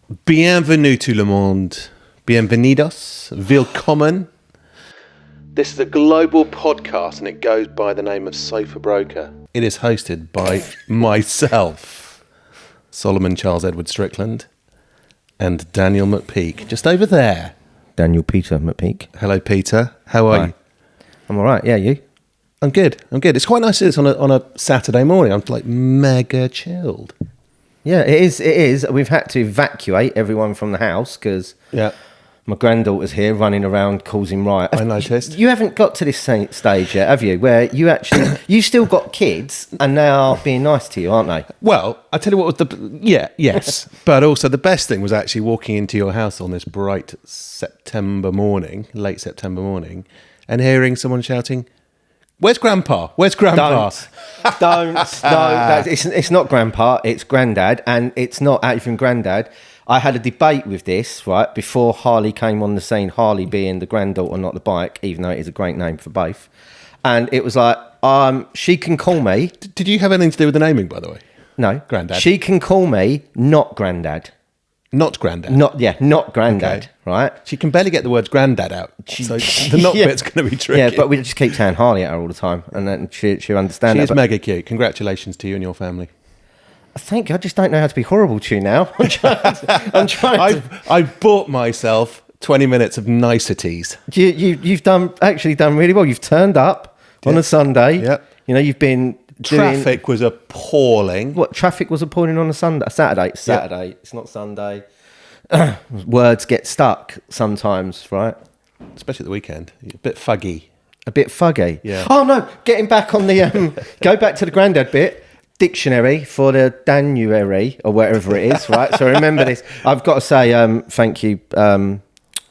Bienvenue tout le monde. Bienvenidos. Willkommen. This is a global podcast and it goes by the name of Sofa Broker. It is hosted by myself, Solomon Charles Edward Strickland, and Daniel McPeake, just over there. Daniel Peter McPeake. Hello, Peter. How are you? I'm all right. Yeah, you? I'm good. It's quite nice to do this on a Saturday morning. I'm like mega chilled. Yeah, it is. We've had to evacuate everyone from the house because my granddaughter's here running around causing riot. I noticed. You haven't got to this stage yet, have you? Where you still got kids and they are being nice to you, aren't they? Well, I tell you what was yes. But also the best thing was actually walking into your house on this bright late September morning, and hearing someone shouting, "Where's Grandpa? Where's Grandpa?" Don't. No, it's not Grandpa, it's Grandad, and it's not even Grandad. I had a debate with this, right, before Harley came on the scene, Harley being the granddaughter, not the bike, even though it is a great name for both. And it was like, she can call me... Did you have anything to do with the naming, by the way? No. Grandad. She can call me not Grandad. Not Grandad? Not Grandad, okay. Right? She can barely get the words Grandad out, so the not bit's going to be tricky. Yeah, but we just keep saying Harley at her all the time, and then she'll understand She is mega cute. Congratulations to you and your family. Thank you. I just don't know how to be horrible to you now. I'm trying I've bought myself 20 minutes of niceties. You've done really well. You've turned up on a Sunday. Yep. You know, you've been... Traffic was appalling. What, traffic was appalling on a Saturday? Saturday. Yep. It's not Sunday. Words get stuck sometimes, right? Especially at the weekend. A bit fuggy. Yeah. Oh, no. Getting back on the... go back to the Grandad bit. Dictionary for the Danuary, or whatever it is, right? So remember this. I've got to say thank you,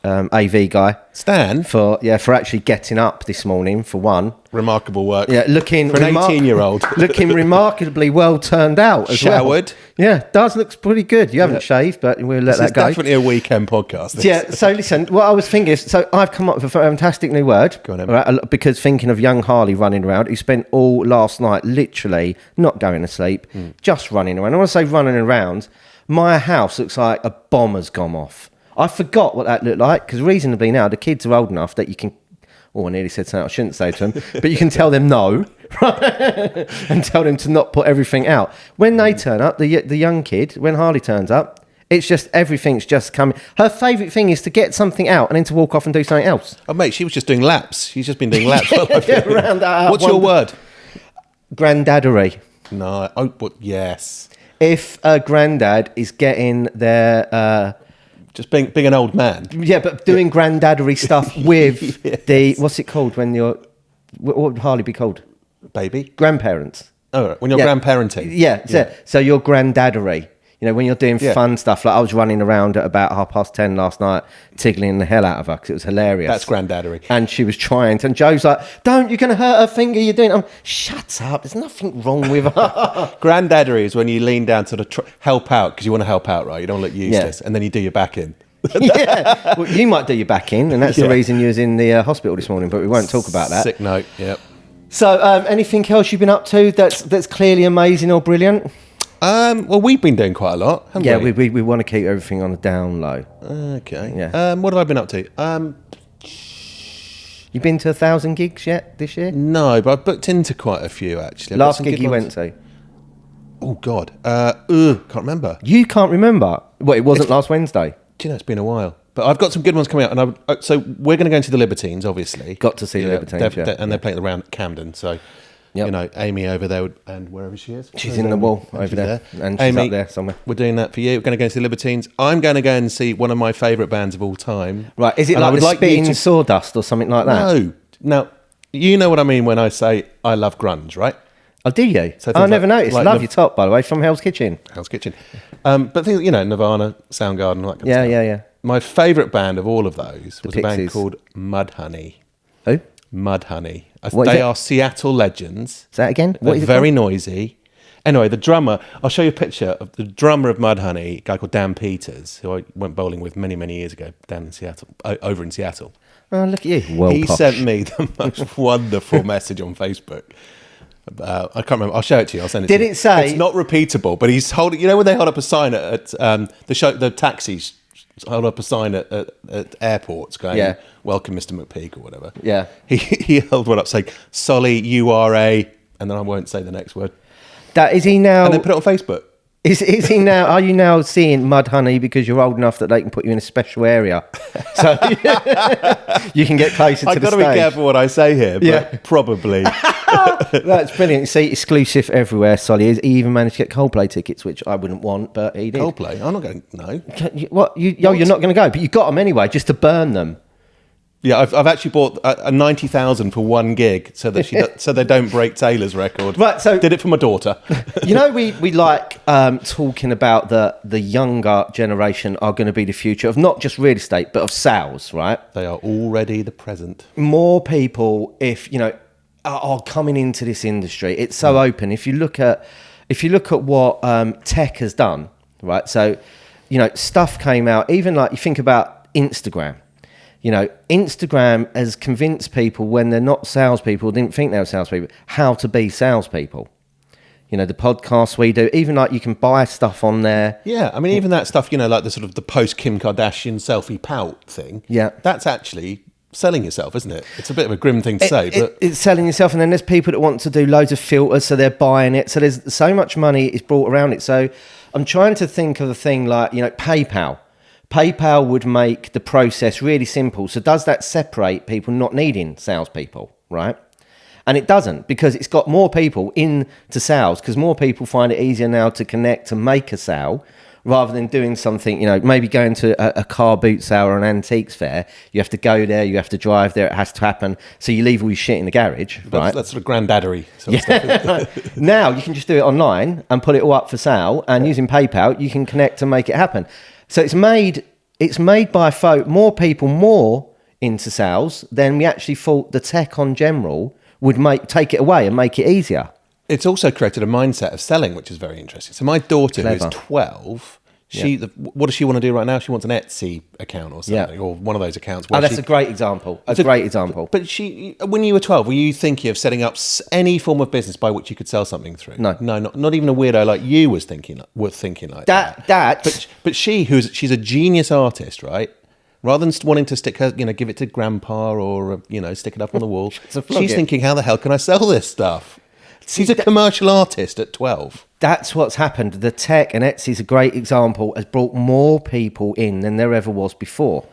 AV guy. Stan? For actually getting up this morning, for one. Remarkable work. Yeah, looking... For an 18-year-old. Looking remarkably well turned out as well. Showered. Yeah, does look pretty good. You haven't shaved, but we'll let that go. It's definitely a weekend podcast. Yeah, so listen, what I was thinking is, so I've come up with a fantastic new word. Go on, Em. Right, because thinking of young Harley running around, who spent all last night literally not going to sleep, just running around. I want to say running around. My house looks like a bomb has gone off. I forgot what that looked like, because reasonably now, the kids are old enough that you can... Oh, I nearly said something I shouldn't say to them. But you can tell them no, right? And tell them to not put everything out. When they turn up, the young kid, when Harley turns up, it's just, everything's just coming. Her favourite thing is to get something out and then to walk off and do something else. Oh, mate, she was just doing laps. She's just been doing laps. Around that. What's your word? Grandaddery. No. Oh, but yes. If a grandad is getting their... just being an old man. Yeah, but doing granddaddery stuff with the... What's it called when you're... What would Harley be called? Baby? Grandparents. Oh, right. When you're grandparenting. Yeah. So you're granddaddery. You know, when you're doing fun stuff. Like I was running around at about 10:30 last night, tickling the hell out of her because it was hilarious. That's granddaddery. And she was trying to... And Joe's like, don't, you're going to hurt her finger, you're doing... Shut up, there's nothing wrong with her. Granddaddery is when you lean down to help out, because you want to help out, right? You don't look useless. Yeah. And then you do your back in. Yeah. Well, you might do your back in, and that's the reason you was in the hospital this morning, but we won't talk about that. Sick note, yep. So, anything else you've been up to that's clearly amazing or brilliant? Well, we've been doing quite a lot, haven't we? Yeah, we want to keep everything on the down low. Okay. Yeah. What have I been up to? You been to 1,000 gigs yet this year? No, but I've booked into quite a few, actually. Last gig you went to? Oh, God. Can't remember. You can't remember? Well, it wasn't last Wednesday. Do you know, it's been a while. But I've got some good ones coming out. And so we're going to go into the Libertines, obviously. Got to see the Libertines, and they're playing the round at Camden, so... Yep. You know, Amy over there, and wherever she is. She's in the wall over there. And she's Amy, up there somewhere. We're doing that for you. We're going to go and see the Libertines. I'm going to go and see one of my favourite bands of all time. Right, is it like the Spitting Sawdust or something like that? No. Now, you know what I mean when I say I love grunge, right? Oh, do you? So I never noticed. Love your top, by the way, from Hell's Kitchen. Hell's Kitchen. But things, you know, Nirvana, Soundgarden, all that kind of stuff. Yeah. My favourite band of all of those was Pixies. a band called Mudhoney. Who? Mudhoney. They are Seattle legends. Is that again? They're very noisy. Anyway, the drummer, I'll show you a picture of the drummer of Mudhoney, a guy called Dan Peters, who I went bowling with many, many years ago down in Seattle, over in Seattle. Oh, look at you. Well he posh. sent me the most wonderful message on Facebook. I can't remember. I'll show it to you. I'll send it to you. Did it say... It's not repeatable, but he's holding... You know when they hold up a sign at the taxis hold up a sign at airports going, welcome Mr. McPeake or whatever. Yeah. He held one up saying, Solly, you are a... And then I won't say the next word. Is he now... And then put it on Facebook. Is he now? Are you now seeing Mudhoney because you're old enough that they can put you in a special area, so you can get closer to the stage? I've got to be careful what I say here, but probably. That's brilliant. You see, exclusive everywhere. Solly he even managed to get Coldplay tickets, which I wouldn't want, but he did. Coldplay? I'm not going. No. What? You're not going to go, but you got them anyway, just to burn them. Yeah, I've actually bought a 90,000 for one gig so that so they don't break Taylor's record. Right, so did it for my daughter. You know, we like talking about the younger generation are going to be the future of not just real estate but of sales, right? They are already the present. More people, if you know, are coming into this industry. It's so open. If you look at what tech has done, right? So, you know, stuff came out. Even like you think about Instagram. You know, Instagram has convinced people when they're not salespeople, didn't think they were salespeople, how to be salespeople. You know, the podcasts we do, even like you can buy stuff on there. Yeah, I mean, even that stuff, you know, like the sort of the post-Kim Kardashian selfie pout thing. Yeah. That's actually selling yourself, isn't it? It's a bit of a grim thing to say, but... It's selling yourself, and then there's people that want to do loads of filters, so they're buying it. So there's so much money is brought around it. So I'm trying to think of a thing like, you know, PayPal. PayPal would make the process really simple. So does that separate people not needing salespeople, right? And it doesn't, because it's got more people into sales, because more people find it easier now to connect to make a sale rather than doing something, you know, maybe going to a car boot sale or an antiques fair. You have to go there, you have to drive there, it has to happen. So you leave all your shit in the garage, right? That's sort of granddaddery sort of stuff. Now you can just do it online and put it all up for sale, and using PayPal, you can connect and make it happen. So it's made by more people more into sales than we actually thought the tech on general would take it away and make it easier. It's also created a mindset of selling, which is very interesting. So my daughter, who's 12, what does she want to do right now? She wants an Etsy account or something, or one of those accounts. Where that's a great example. Great example. But when you were 12, were you thinking of setting up any form of business by which you could sell something through? No, not even a weirdo like you was thinking like that. But she's a genius artist, right? Rather than wanting to stick her, you know, give it to grandpa or you know, stick it up on the wall, she's thinking, how the hell can I sell this stuff? She's a commercial artist at 12. That's what's happened. The tech, and Etsy's a great example, has brought more people in than there ever was before.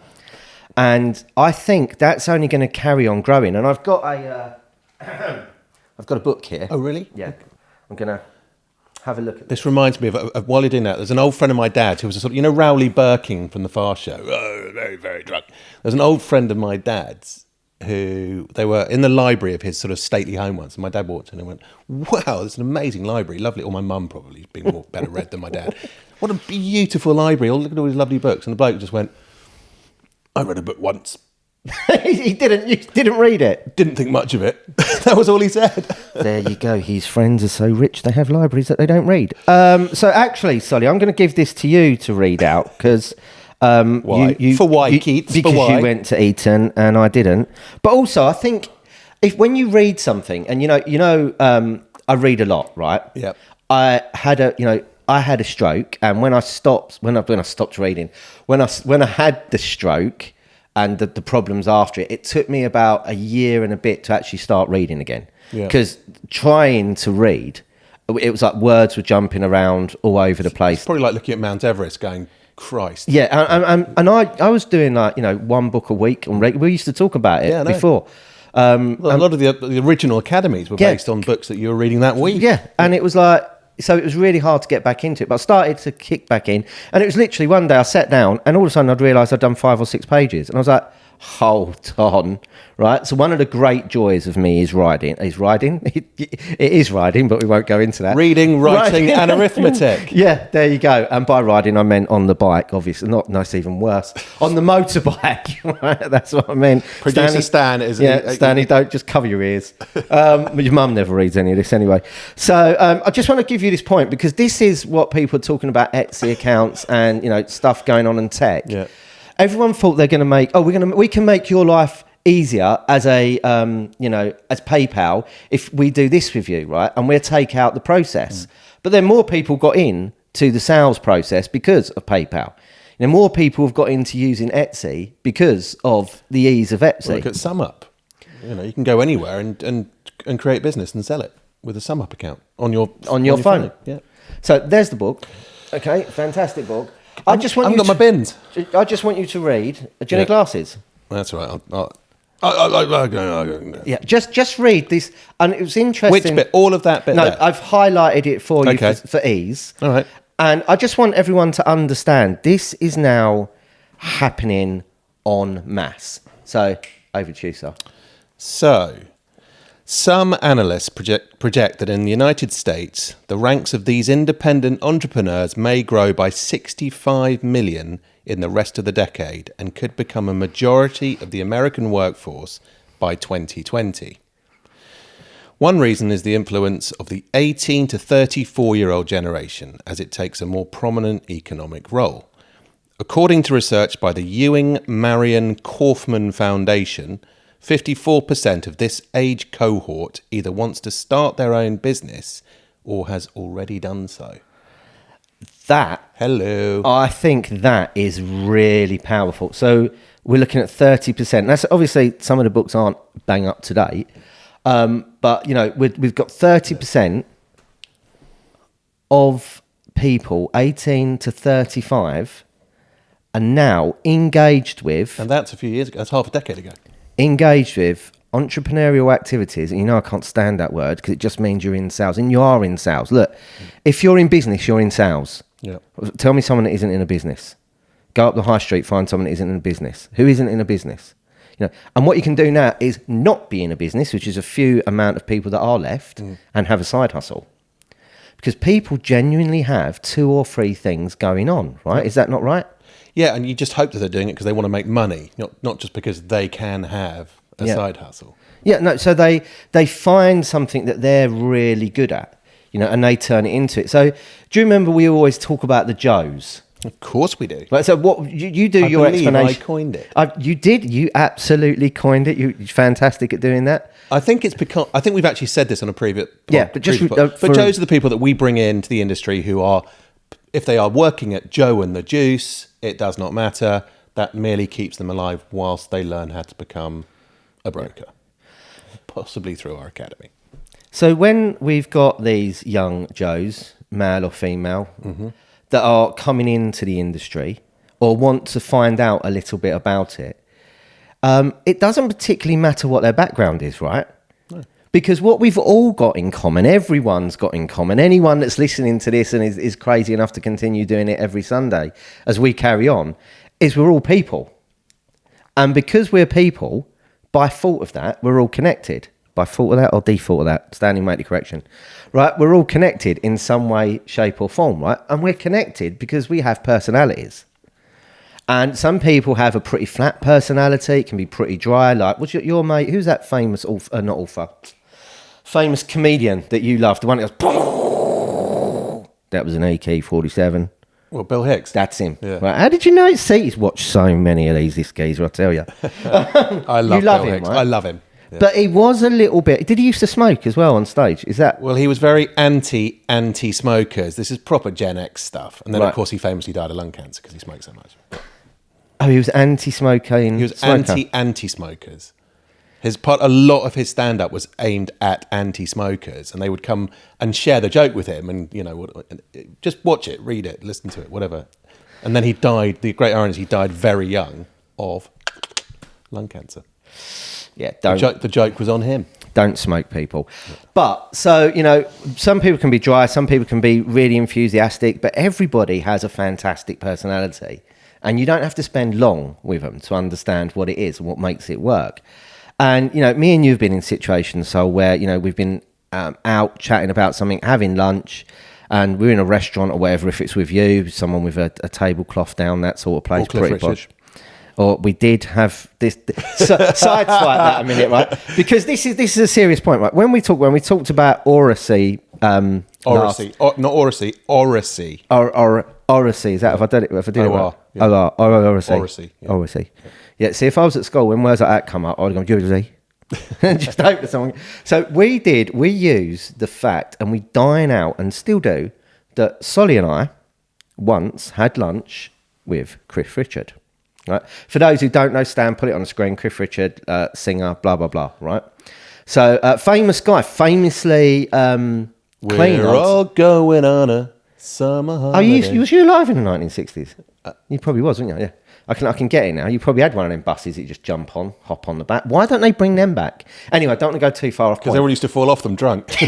And I think that's only going to carry on growing. And I've got I've got a book here. Oh, really? Yeah. I'm going to have a look at this. Reminds me of while you're doing that, there's an old friend of my dad's who was a sort of, you know, Rowley Birking from the Far Show. Oh, very, very drunk. There's an old friend of my dad's who they were in the library of his sort of stately home once, and my dad walked in and went, wow, it's an amazing library, lovely. Or my mum probably being better read than my dad. What a beautiful library. Oh, look at all these lovely books. And the bloke just went, I read a book once. You didn't read it? Didn't think much of it. That was all he said. There you go. His friends are so rich they have libraries that they don't read. So actually, Solly, I'm going to give this to you to read out, because why? Keats? Because you went to Eton and I didn't. But also, I think when you read something, and you know, I read a lot, right? Yeah. I had a stroke, and when I stopped reading, when I had the stroke and the problems after it, it took me about a year and a bit to actually start reading again. Because trying to read, it was like words were jumping around all over the place. It's probably like looking at Mount Everest going, Christ. Yeah, and I was doing like, you know, one book a week. We used to talk about it before. A lot of the original academies were based on books that you were reading that week. Yeah, and it was like, so it was really hard to get back into it. But I started to kick back in, and it was literally one day I sat down, and all of a sudden I'd realised I'd done 5 or 6 pages, and I was like, hold on, right? So one of the great joys of me is riding. It is riding, but we won't go into that. Reading, writing, and arithmetic. Yeah, there you go. And by riding, I meant on the bike, obviously. It's even worse. On the motorbike, right? That's what I meant. Producer Stan is... Yeah, Stanley, don't just cover your ears. Your mum never reads any of this anyway. So I just want to give you this point, because this is what people are talking about, Etsy accounts and, you know, stuff going on in tech. Yeah. Everyone thought they're going to make, we can make your life easier as a as PayPal if we do this with you, right? And we'll take out the process. But then more people got in to the sales process because of PayPal. More people have got into using Etsy because of the ease of Etsy. Well, look at SumUp. You can go anywhere and create business and sell it with a SumUp account on your phone. Yeah. So there's the book. Okay, fantastic book. I just want I've got my bins. I just want you to read. Do you need glasses? That's all right. Yeah, just read this, and it was interesting. Which bit? All of that bit? No, there? I've highlighted it for you Okay. for ease. All right. And I just want everyone to understand this is now happening en masse. So over to you, sir. So, some analysts project that in the United States, the ranks of these independent entrepreneurs may grow by 65 million in the rest of the decade and could become a majority of the American workforce by 2020. One reason is the influence of the 18 to 34-year-old generation as it takes a more prominent economic role. According to research by the Ewing Marion Kaufman Foundation, 54% of this age cohort either wants to start their own business or has already done so. I think that is really powerful. So we're looking at 30%. That's obviously some of the books aren't bang up to date. But, we've got 30% of people 18 to 35 are now engaged with... And that's a few years ago. That's half a decade ago. Engaged with entrepreneurial activities. And I can't stand that word because it just means you're in sales. And you are in sales. Look, if you're in business, you're in sales. Yeah. Tell me someone that isn't in a business. Go up the high street, find someone that isn't in a business. Who isn't in a business? And what you can do now is not be in a business, which is a few amount of people that are left, and have a side hustle. Because people genuinely have 2 or 3 things going on, right? Is that not right? Yeah, and you just hope that they're doing it because they want to make money, not just because they can have a side hustle. Yeah, no, so they find something that they're really good at, and they turn it into it. So do you remember we always talk about the Joes? Of course we do. Right, so what you do your explanation. I coined it. You did. You absolutely coined it. You're fantastic at doing that. I think it's because we've actually said this on a previous. But just but Joes are the people that we bring into the industry who are, if they are working at Joe and the Juice, it does not matter. That merely keeps them alive whilst they learn how to become a broker, possibly through our academy. So when we've got these young Joes, male or female, that are coming into the industry or want to find out a little bit about it, it doesn't particularly matter what their background is, right? No. Because what we've all got in common, everyone's got in common, anyone that's listening to this and is crazy enough to continue doing it every Sunday as we carry on, is we're all people. And because we're people, by fault of that, we're all connected. By fault of that or default of that, standing make the correction. Right, we're all connected in some way, shape or form, right? And we're connected because we have personalities. And some people have a pretty flat personality, it can be pretty dry, like, what's your mate, who's that famous, famous comedian that you love, the one that goes, that was an AK-47. Well, Bill Hicks. That's him. Yeah. Right, how did you know? See, he's watched so many of these, this geezer, I tell you. I love Bill Hicks. Right? I love him. Yeah. But he was a little bit... Did he used to smoke as well on stage? Is that... Well, he was very anti-smokers. This is proper Gen X stuff. And then, of course, he famously died of lung cancer because he smoked so much. Oh, he was anti-smoking. He was anti-smokers. A lot of his stand-up was aimed at anti-smokers, and they would come and share the joke with him, and just watch it, read it, listen to it, whatever. And then he died. The great irony is he died very young of lung cancer. Yeah, the joke was on him. Don't smoke, people. Yeah. But so some people can be dry, some people can be really enthusiastic, but everybody has a fantastic personality, and you don't have to spend long with them to understand what it is and what makes it work. And me and you've been in situations where we've been out chatting about something, having lunch, and we're in a restaurant or whatever. If it's with you, someone with a tablecloth down, that sort of place, pretty posh. Or we did have this sideswipe that a minute, right? Because this is a serious point, right? When we talked about oracy, not oracy, oracy. Oracy, is that if I do it Yeah. Oracy. Yeah. Oracy. Yeah, see, if I was at school, when words like that come up, I'd go, Julie. And just hope that someone... So we used the fact, and we dine out, and still do, that Solly and I once had lunch with Cliff Richard. Right? For those who don't know, Stan, put it on the screen. Cliff Richard, singer, blah, blah, blah, right? So, famous guy, famously clean. We're all going on a summer holiday. Was you alive in the 1960s? You probably was, weren't you? Yeah. I can get it now. You probably had one of them buses that you just hop on the back. Why don't they bring them back? Anyway, I don't want to go too far off. Because everyone used to fall off them drunk.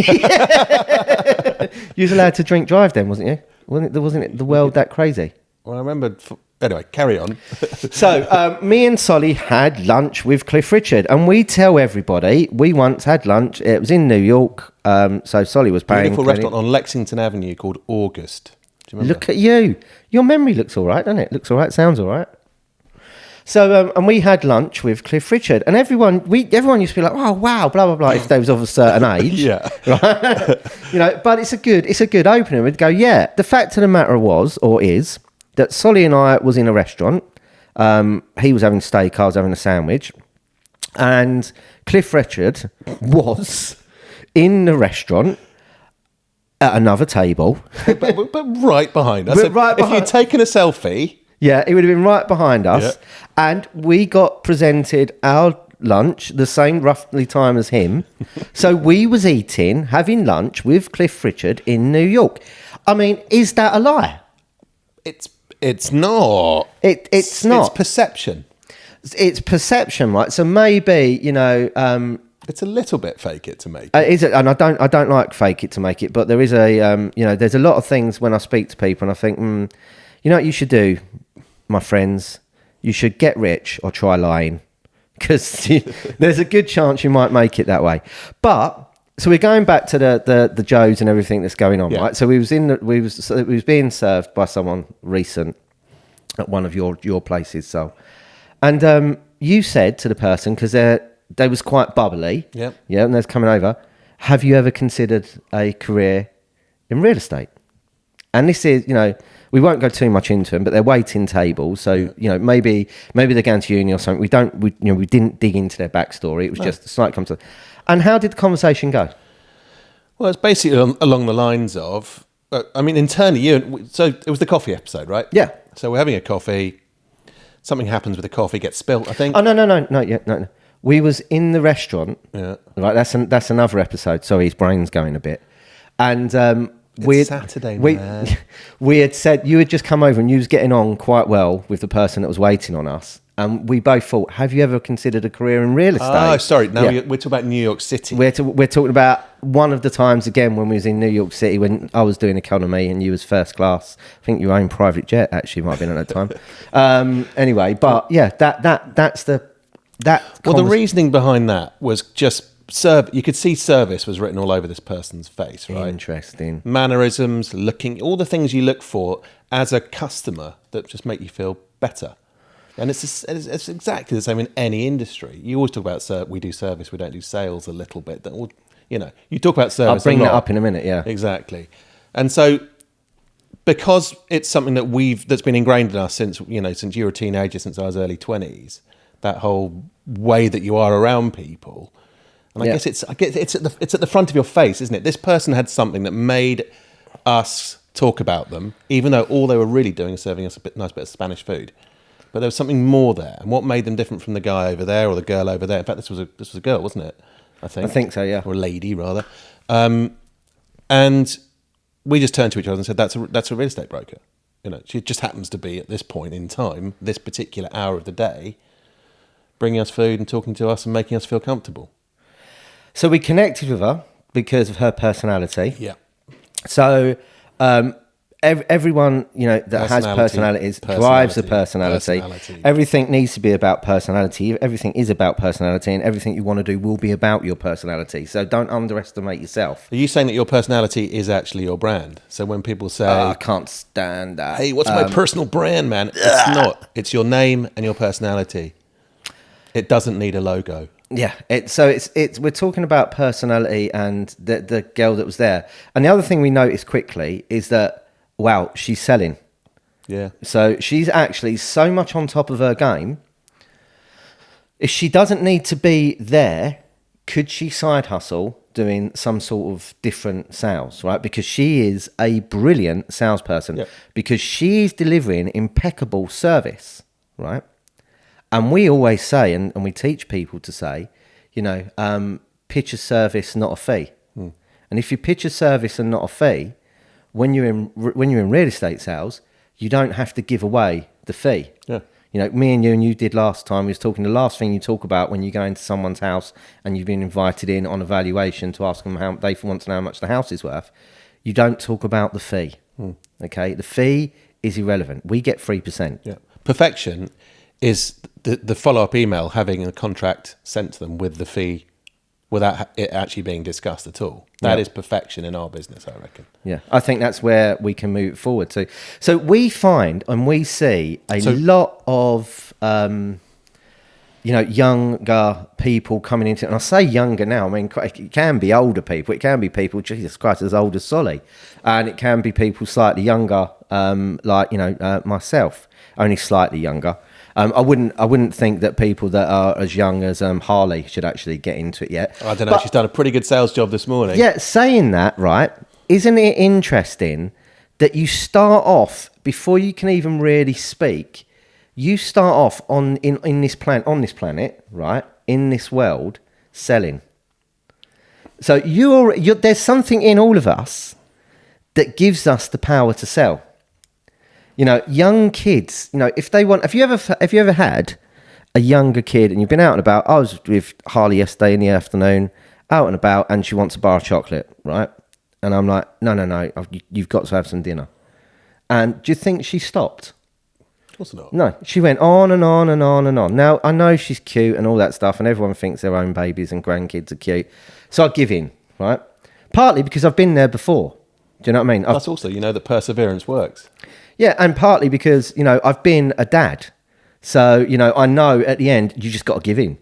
You was allowed to drink drive then, wasn't you? Wasn't it the world that crazy? Well, I remember... Anyway, carry on. So, me and Solly had lunch with Cliff Richard, and we tell everybody we once had lunch. It was in New York, so Solly was paying. Beautiful restaurant on Lexington Avenue called August. Do you remember? Look at you. Your memory looks all right, doesn't it? Looks all right, sounds all right. So, and we had lunch with Cliff Richard, and everyone used to be like, "Oh, wow, blah blah blah," if they was of a certain age, yeah, right. But it's a good opener. We'd go, yeah. The fact of the matter is that Solly and I was in a restaurant. He was having steak, I was having a sandwich, and Cliff Richard was in the restaurant at another table, but right behind us. If you'd taken a selfie. Yeah, he would have been right behind us. Yeah. And we got presented our lunch the same roughly time as him. So we was having lunch with Cliff Richard in New York. I mean, is that a lie? It's not. It's not. It's perception. It's perception, right? So maybe, it's a little bit fake it to make it. Is it? And I don't like fake it to make it, but there is there's a lot of things when I speak to people and I think, you know what you should do, my friends? You should get rich or try lying, because there's a good chance you might make it that way. But so we're going back to the Joes and everything that's going on, right? So we was being served by someone recent at one of your places, so, and you said to the person, because they was quite bubbly, yeah, and they're coming over. Have you ever considered a career in real estate? And this is, we won't go too much into them, but they're waiting tables. So, maybe they're going to uni or something. We didn't dig into their backstory. It was just a slight conversation. And how did the conversation go? Well, it's basically along the lines of, internally, so it was the coffee episode, right? Yeah. So we're having a coffee. Something happens with the coffee, gets spilt, I think. Oh, no. We was in the restaurant. Yeah. Right, that's another episode. Sorry, his brain's going a bit. And... It's Saturday, man. We had said you had just come over and you was getting on quite well with the person that was waiting on us. And we both thought, have you ever considered a career in real estate? Oh, sorry. Now we're talking about New York City. We're talking about one of the times, again, when we was in New York City, when I was doing economy and you was first class. I think your own private jet, actually, might have been at that time. Anyway, but yeah, that's the... Well, the reasoning behind that was just... you could see service was written all over this person's face, right? Interesting. Mannerisms, looking, all the things you look for as a customer that just make you feel better. And it's exactly the same in any industry. You always talk about we do service, we don't do sales a little bit. You talk about service. I'll bring that up in a minute, yeah. Exactly. And so because it's something that's been ingrained in us since you were a teenager, since I was early 20s, that whole way that you are around people. And I guess it's at the front of your face, isn't it? This person had something that made us talk about them, even though all they were really doing is serving us nice bit of Spanish food. But there was something more there. And what made them different from the guy over there or the girl over there? In fact, this was a girl, wasn't it? I think so, yeah. Or a lady, rather. And we just turned to each other and said, that's a real estate broker. She just happens to be at this point in time, this particular hour of the day, bringing us food and talking to us and making us feel comfortable. So we connected with her because of her personality. Yeah. So everyone, that has personalities drives the personality. Everything needs to be about personality. Everything is about personality, and everything you want to do will be about your personality. So don't underestimate yourself. Are you saying that your personality is actually your brand? So when people say... I can't stand that. Hey, what's my personal brand, man? It's not. It's your name and your personality. It doesn't need a logo. Yeah, we're talking about personality and the girl that was there. And the other thing we noticed quickly is that, wow, she's selling. Yeah. So she's actually so much on top of her game. If she doesn't need to be there, could she side hustle doing some sort of different sales, right? Because she is a brilliant salesperson. Yep. Because she is delivering impeccable service, right? And we always say, and we teach people to say, pitch a service, not a fee. And if you pitch a service and not a fee, when you're in real estate sales, you don't have to give away the fee. Yeah. Me and you did last time, we was talking, the last thing you talk about when you go into someone's house and you've been invited in on a valuation to ask them how they want to know how much the house is worth, you don't talk about the fee. Okay? The fee is irrelevant. We get 3%. Yeah. Perfection is the follow-up email having a contract sent to them with the fee without it actually being discussed at all. That is perfection in our business, I reckon. Yeah, I think that's where we can move forward to. So we find and we see a lot of, younger people coming into it. And I say younger now, I mean, it can be older people. It can be people, Jesus Christ, as old as Solly. And it can be people slightly younger, myself, only slightly younger. I wouldn't think that people that are as young as Harley should actually get into it yet. I don't know. She's done a pretty good sales job this morning. Yeah, saying that, right? Isn't it interesting that you start off before you can even really speak? You start off on this planet, right? In this world, selling. So there's something in all of us that gives us the power to sell. Young kids, if they want, have you ever had a younger kid and you've been out and about? I was with Harley yesterday in the afternoon, out and about, and she wants a bar of chocolate, right? And I'm like, no, you've got to have some dinner. And do you think she stopped? Of course not. No, she went on and on and on and on. Now, I know she's cute and all that stuff, and everyone thinks their own babies and grandkids are cute. So I give in, right? Partly because I've been there before. Do you know what I mean? Plus also, that perseverance works. Yeah, and partly because, I've been a dad. So, I know at the end, you just got to give in.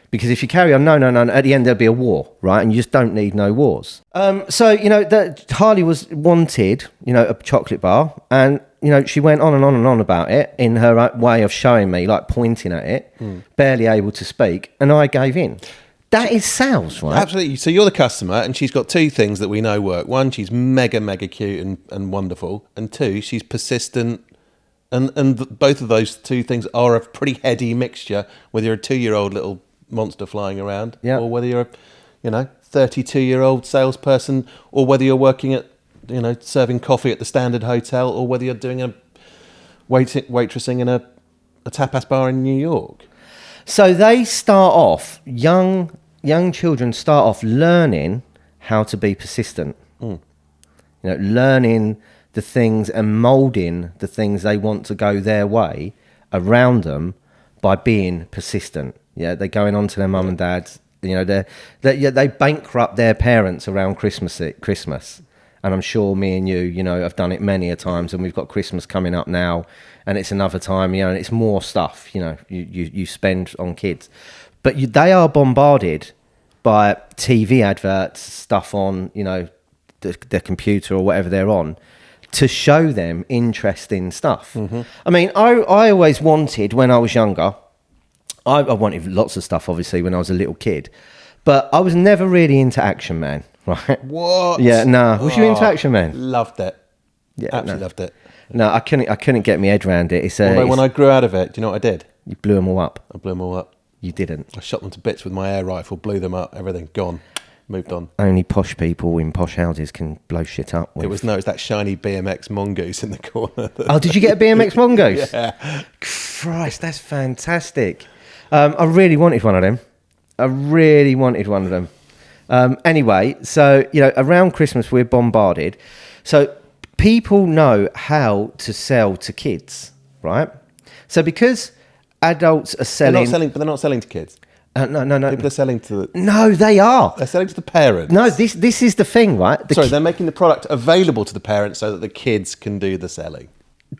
Because if you carry on, no, at the end there'll be a war, right? And you just don't need no wars. That Harley wanted, a chocolate bar. And, she went on and on and on about it in her way of showing me, like pointing at it, barely able to speak. And I gave in. That is sales, right? Absolutely. So you're the customer, and she's got two things that we know work. One, she's mega, mega cute and wonderful. And two, she's persistent. And both of those two things are a pretty heady mixture, whether you're a 2-year-old little monster flying around, or whether you're a 32-year-old salesperson, or whether you're working at serving coffee at the Standard Hotel, or whether you're doing a waitressing in a tapas bar in New York. So they start off, young children start off learning how to be persistent. Learning the things and moulding the things they want to go their way around them by being persistent. Yeah, they're going on to their mum and dads. They bankrupt their parents around Christmas. And I'm sure me and you, have done it many a times, and we've got Christmas coming up now, and it's another time, and it's more stuff, you spend on kids. But they are bombarded by TV adverts, stuff on, the computer or whatever they're on, to show them interesting stuff. Mm-hmm. I mean, I always wanted, when I was younger, I wanted lots of stuff, obviously, when I was a little kid, but I was never really into Action Man. Right. What? Yeah, no. Was you into Action Man? Loved it. Yeah, absolutely loved it. No, I couldn't get my head around it. Although when I grew out of it, do you know what I did? You blew them all up. I blew them all up. You didn't. I shot them to bits with my air rifle, blew them up, everything gone, moved on. Only posh people in posh houses can blow shit up. It was that shiny BMX mongoose in the corner. Oh, did you get a BMX mongoose? Yeah. Christ, that's fantastic. I really wanted one of them. Anyway, so, around Christmas, we're bombarded. So people know how to sell to kids, right? So because adults are selling... But they're not selling to kids. No. People are selling to... No, they are. They're selling to the parents. No, this is the thing, right? They're making the product available to the parents so that the kids can do the selling.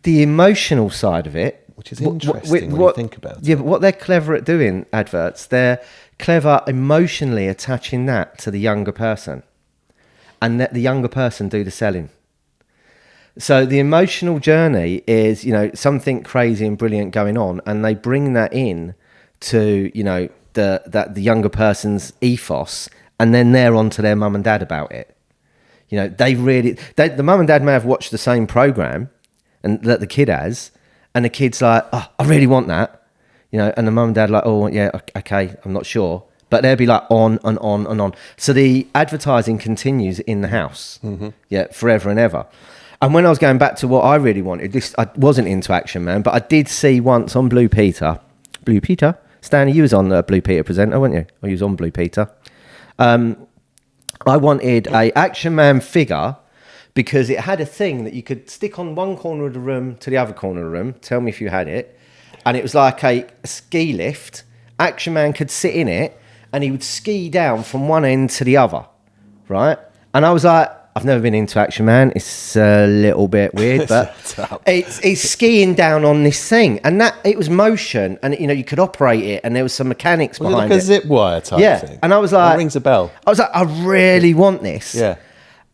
The emotional side of it... Which is interesting when you think about it. Yeah, but what they're clever at doing, adverts, they're clever emotionally attaching that to the younger person. And let the younger person do the selling. So the emotional journey is, something crazy and brilliant going on, and they bring that in to, the younger person's ethos, and then they're on to their mum and dad about it. The mum and dad may have watched the same program and that the kid has, and the kid's like, oh, I really want that, and the mum and dad like, oh yeah, okay, I'm not sure. But they'll be like on and on and on. So the advertising continues in the house, forever and ever. And when I was going back to what I really wanted, I wasn't into Action Man, but I did see once on Blue Peter, Stanley, you was on the Blue Peter presenter, weren't you? Or you was on Blue Peter. I wanted a Action Man figure because it had a thing that you could stick on one corner of the room to the other corner of the room. Tell me if you had it. And it was like a ski lift. Action Man could sit in it, and he would ski down from one end to the other, right? And I was like, I've never been into Action Man. It's a little bit weird, but it's skiing down on this thing. And that it was motion, and you could operate it, and there was some mechanics behind it. Like a zip wire type thing. And I was like... It rings a bell. I was like, I really want this. Yeah.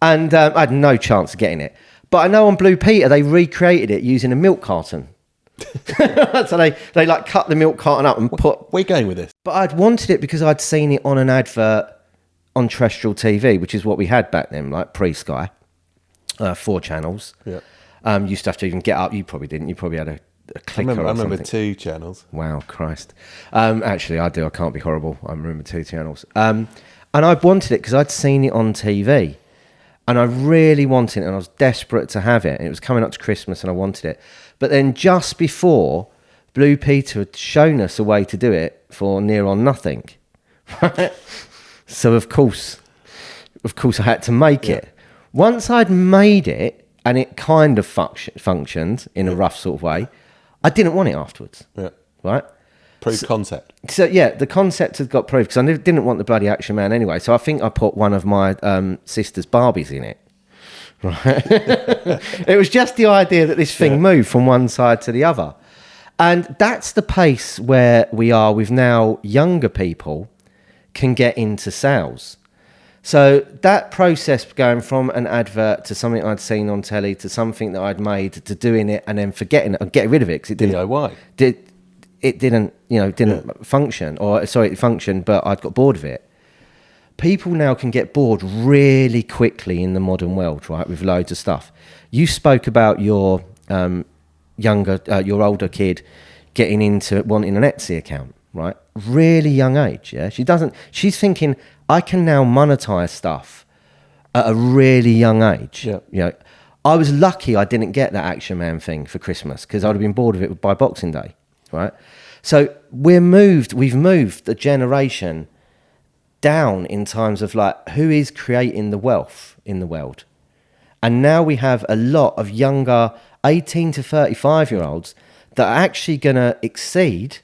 And I had no chance of getting it. But I know on Blue Peter, they recreated it using a milk carton. So they like cut the milk carton up and put... Where are you going with this? But I'd wanted it because I'd seen it on an advert on terrestrial TV, which is what we had back then, like pre-Sky, 4 channels. Yeah. Used to have to even get up. You probably didn't. You probably had a clicker. I remember 2 channels. Wow, Christ. Actually, I do. I can't be horrible. I remember 2 channels. And I wanted it because I'd seen it on TV. And I really wanted it, and I was desperate to have it. And it was coming up to Christmas, and I wanted it. But then just before, Blue Peter had shown us a way to do it for near on nothing. Right? So, of course, I had to make it. Once I'd made it, and it kind of functioned in a rough sort of way, I didn't want it afterwards. Yeah. Right? Proved concept. So, the concept had got proved, because I didn't want the bloody Action Man anyway. So I think I put one of my sister's Barbies in it. Right? It was just the idea that this thing moved from one side to the other. And that's the pace where we are with now younger people can get into sales. So that process going from an advert to something I'd seen on telly to something that I'd made to doing it and then forgetting it and getting rid of it because it didn't DIY. It didn't function, it functioned, but I'd got bored of it. People now can get bored really quickly in the modern world, right? With loads of stuff. You spoke about your your older kid getting into wanting an Etsy account, right? Really young age, yeah? She's thinking, I can now monetize stuff at a really young age. Yeah. I was lucky I didn't get that Action Man thing for Christmas because I'd have been bored of it by Boxing Day, right? So we've moved the generation down in terms of like who is creating the wealth in the world. And now we have a lot of younger 18 to 35-year-olds that are actually going to exceed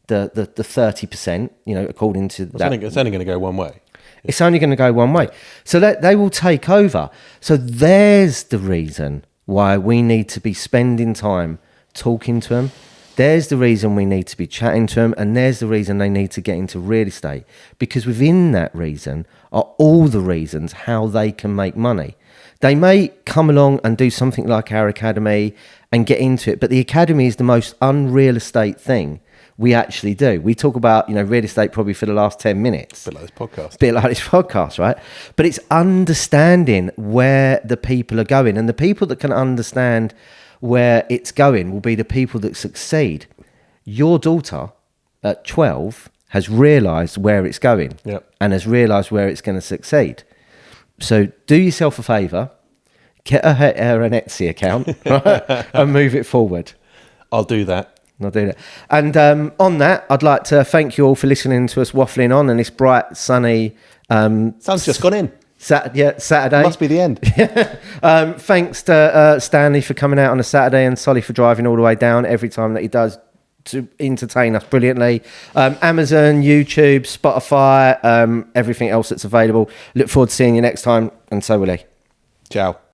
the 30%, according to that. It's only going to go one way. It's only going to go one way. So that they will take over. So there's the reason why we need to be spending time talking to them. There's the reason we need to be chatting to them, and there's the reason they need to get into real estate, because within that reason are all the reasons how they can make money. They may come along and do something like our academy and get into it, but the academy is the most unreal estate thing we actually do. We talk about, real estate probably for the last 10 minutes. Bit like this podcast. Right? But it's understanding where the people are going, and the people that can understand where it's going will be the people that succeed. Your daughter at 12 has realised where it's going and has realised where it's going to succeed. So do yourself a favour, get her an Etsy account, right, and move it forward. I'll do that. And on that, I'd like to thank you all for listening to us waffling on and this bright, sunny... Sun's just gone in. Saturday. Must be the end. Thanks to Stanley for coming out on a Saturday, and Solly for driving all the way down every time that he does to entertain us brilliantly. Amazon, YouTube, Spotify, everything else that's available. Look forward to seeing you next time, and so will he. Ciao.